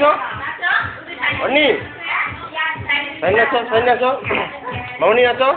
naso? Oni. Saya naso. Mau ni naso?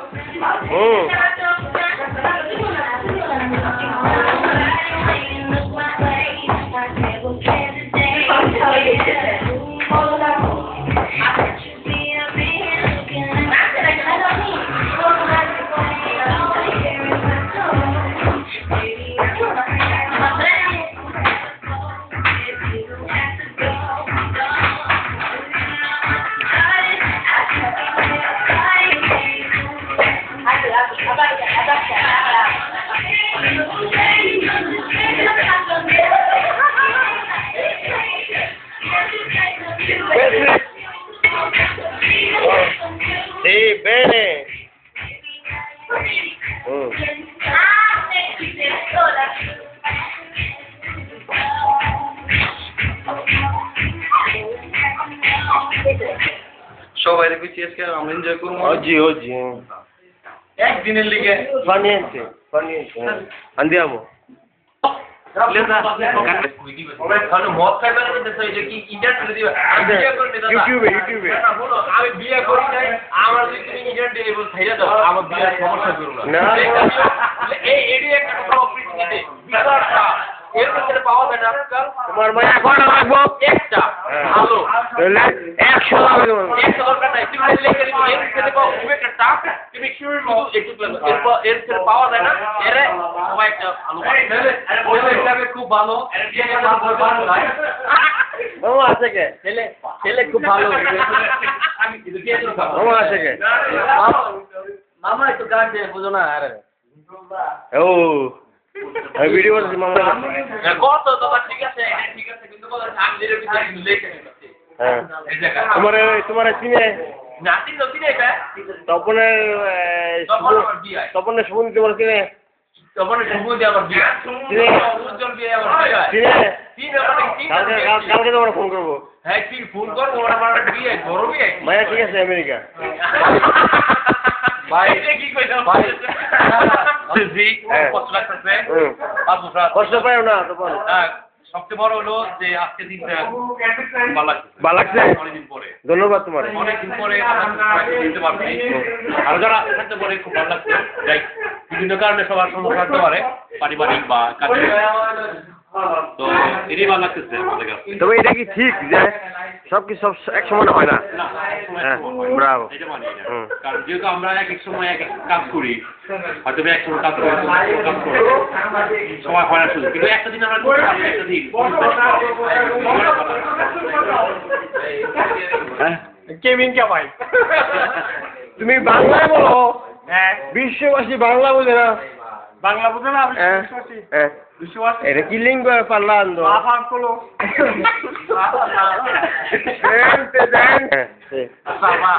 Sì, bene. সবাই দেখছি আজকে আমরা এনজয় করবো Oggi. একদিনের লিগে Fa niente. Andiamo. মদ খাইবার কি ইন্টারনেট দিবে YouTube. আমি বিয়ে করি নাই আমার যদি তুমি ইন্টারনেট দিবে খাইয়া দাও আমার বিয়ের সমস্যা করো না এই এরিয়া একটা কথা অপরিচিত বিশালটা এর ভিতরে পাওয়া যায় না আজকাল তোমার ভাই এখন লাগবো একটা ভালো তাহলে 100 লাগবে একটা দরকার নাই তুমি লিখে দিবে এর ভিতরে পাওয়া খুব একটা টাফ তুমি শুরু একটু এর ভিতরে পাওয়া যায় না এর সবাই একটা ভালো ওই হিসাবে খুব ভালো মামা আছে কে ছেলে খুব ভালো আমি মামা আছে কে মামা একটু গান দিয়ে বুঝো না আরে ও এই ভিডিও করছি মামা কত দাদা ঠিক আছে কিন্তু বলো আমি দিলে ভিতরে কিন্তু লেখে দিচ্ছি হ্যাঁ এই জায়গা তোমার চিনে নাতি তো চিনে এটা তপনের শুভন তোমার চিনে তপনের শুভন দিয়ে আবার বিয়ে উজ্জ্বল বিয়ে আবার চিনে চিনে কালকে তোমার ফোন করবো হ্যাঁ তুই ফোন কর ওরা আমার বিয়ে বড় বিয়ে মায়া ঠিক আছে আমেরিকা ভাই কি কইতাম ভাই জি কষ্ট লাগতেছে কষ্ট পাও না তপন সবচেয়ে বড় হলো যে আজকে দিনটা ভালো লাগছে অনেকদিন পরে ধন্যবাদ তোমার অনেকদিন পরে দিতে পারছি আর যারা থাকতে পারে খুব ভালো লাগছে যাই বিভিন্ন কারণে সবার সমস্যা থাকতে পারে পারিবারিক বা কাজে তো এটাই ভালো লাগতেছে আমাদের কাছে তবে এটা কি ঠিক যে সব এক সময় হয় না ব্রাভো কারণ যেহেতু আমরা এক সময় এক কাজ করি হয়তো এক সময় কাজ করি সময় হয় না শুধু কিন্তু একটা দিন আমরা একটা দিন কেমিন কে ভাই তুমি বাংলায় বলো হ্যাঁ বিশ্ববাসী বাংলা বোঝে না বাংলা বুঝে না বিশ্ববাসী এটা কি lingua parlando? Vaffanculo. Sama.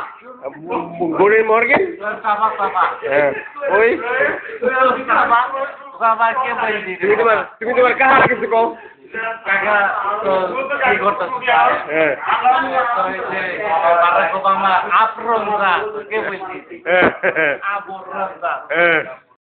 Guten Morgen. Sama. Oi. Sama কে বলছি তুমি তোমার কাহার কিছু কও কাকা তো কি করতেছ হ্যাঁ বারাক ওবামা আফরোজা কে বলছি হ্যাঁ আবুরজা হ্যাঁ